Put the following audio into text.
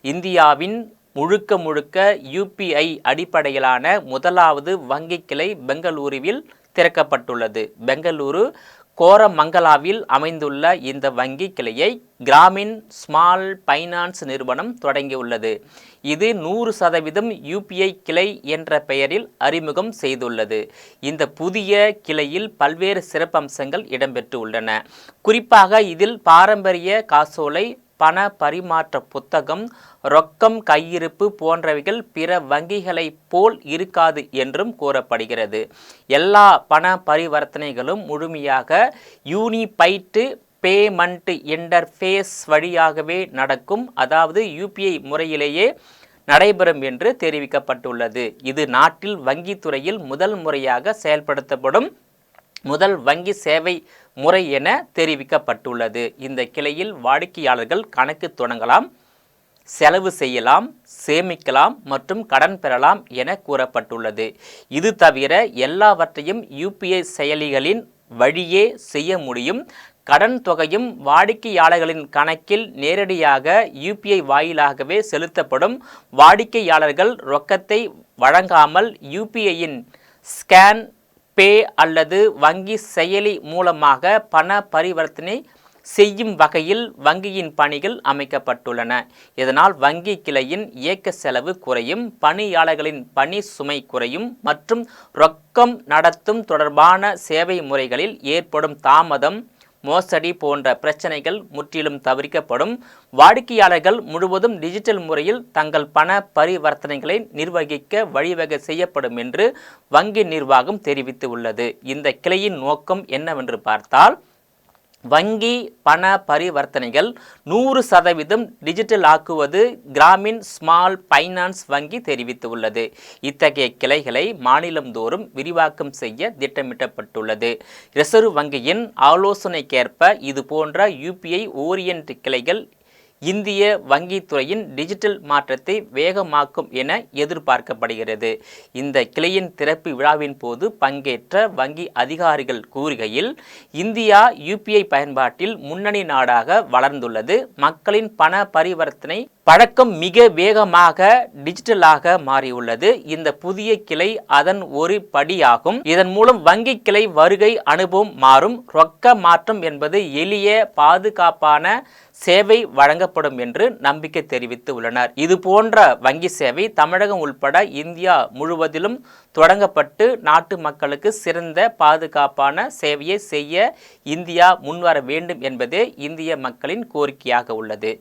இந்தியாவின் முழுக்க முழுக்க யுபிஐ அடிப்படையிலான முதலாவது வங்கி கிளை பெங்களூருவில் திறக்கப்பட்டுள்ளது. பெங்களூரு கோரமங்கலாவில் அமைந்துள்ள இந்த வங்கி கிளையை கிராமின் ஸ்மால் பைனான்ஸ் நிறுவனம் தொடங்கியுள்ளது. இது 100% யுபிஐ கிளை என்ற பெயரில் அறிமுகம் செய்துள்ளது. இந்த புதிய கிளையில் பல்வேறு சிறப்பம்சங்கள் இடம்பெற்றுள்ளன. குறிப்பாக இதில் பாரம்பரிய காசோலை, பண பரிமாற்ற புத்தகம், ரொக்கம் கையிருப்பு போன்றவைகள் பிற வங்கிகளைப் போல் இருக்காது என்றும் கூறப்படுகிறது. எல்லா பண பரிவர்த்தனைகளும் முழுமையாக யூனிஃபைடு பேமெண்ட் இன்டர்ஃபேஸ் வழியாகவே நடக்கும், அதாவது யுபிஐ முறையிலேயே நடைபெறும் என்று தெரிவிக்கப்பட்டுள்ளது. இது நாட்டில் வங்கித்துறையில் முதல் முறையாக செயல்படுத்தப்படும் முதல் வங்கி சேவை முறை என தெரிவிக்கப்பட்டுள்ளது. இந்த கிளையில் வாடிக்கையாளர்கள் கணக்கு தொடங்கலாம், செலவு செய்யலாம், சேமிக்கலாம் மற்றும் கடன் பெறலாம் என கூறப்பட்டுள்ளது. இது தவிர எல்லாவற்றையும் யுபிஐ செயலிகளின் வழியே செய்ய முடியும். கடன் தொகையும் வாடிக்கையாளர்களின் கணக்கில் நேரடியாக யுபிஐ வாயிலாகவே செலுத்தப்படும். வாடிக்கையாளர்கள் ரொக்கத்தை வழங்காமல் யுபிஐயின் ஸ்கேன், பே அல்லது வங்கி செயலி மூலமாக பண பரிவர்த்தனை செய்யும் வகையில் வங்கியின் பணிகள் அமைக்கப்பட்டுள்ளன. இதனால் வங்கி கிளையின் இயக்க செலவு குறையும், பணியாளர்களின் பணி சுமை குறையும் மற்றும் ரொக்கம் நடத்தும் தொடர்பான சேவை முறைகளில் ஏற்படும் தாமதம், மோசடி போன்ற பிரச்சனைகள் முற்றிலும் தவிர்க்கப்படும். வாடிக்கையாளர்கள் முழுவதும் டிஜிட்டல் முறையில் தங்கள் பண பரிவர்த்தனைகளை நிர்வகிக்க வழிவகை செய்யப்படும் என்று வங்கி நிர்வாகம் தெரிவித்துள்ளது. இந்த கிளையின் நோக்கம் என்னவென்று பார்த்தால், வங்கி பண பரிவர்த்தனைகள் 100% டிஜிட்டல் ஆக்குவது கிராமின் ஸ்மால் பைனான்ஸ் வங்கி தெரிவித்துள்ளது. இத்தகைய கிளைகளை மாநிலந்தோறும் விரிவாக்கம் செய்ய திட்டமிடப்பட்டுள்ளது. ரிசர்வ் வங்கியின் ஆலோசனைக்கேற்ப இது போன்ற யுபிஐ ஓரியன்ட் கிளைகள் இந்திய வங்கித்துறையின் டிஜிட்டல் மாற்றத்தை வேகமாக்கும் என எதிர்பார்க்கப்படுகிறது. இந்த கிளையின் திறப்பு விழாவின் போது பங்கேற்ற வங்கி அதிகாரிகள் கூறுகையில், இந்தியா யுபிஐ பயன்பாட்டில் முன்னணி நாடாக வளர்ந்துள்ளது. மக்களின் பண பரிவர்த்தனை பழக்கம் மிக வேகமாக டிஜிட்டலாக மாறியுள்ளது. இந்த புதிய கிளை அதன் ஒரு படியாகும். இதன் மூலம் வங்கி கிளை வருகை அனுபவம் மாறும். ரொக்க மாற்றம் என்பது எளிய, பாதுகாப்பான சேவை வழங்கப்படும் என்று நம்பிக்கை தெரிவித்து உள்ளனர். இது போன்ற வங்கி சேவை தமிழகம் உள்பட இந்தியா முழுவதிலும் தொடங்கப்பட்டு நாட்டு மக்களுக்கு சிறந்த பாதுகாப்பான சேவையை செய்ய இந்தியா முன்வர வேண்டும் என்பதே இந்திய மக்களின் கோரிக்கையாக உள்ளது.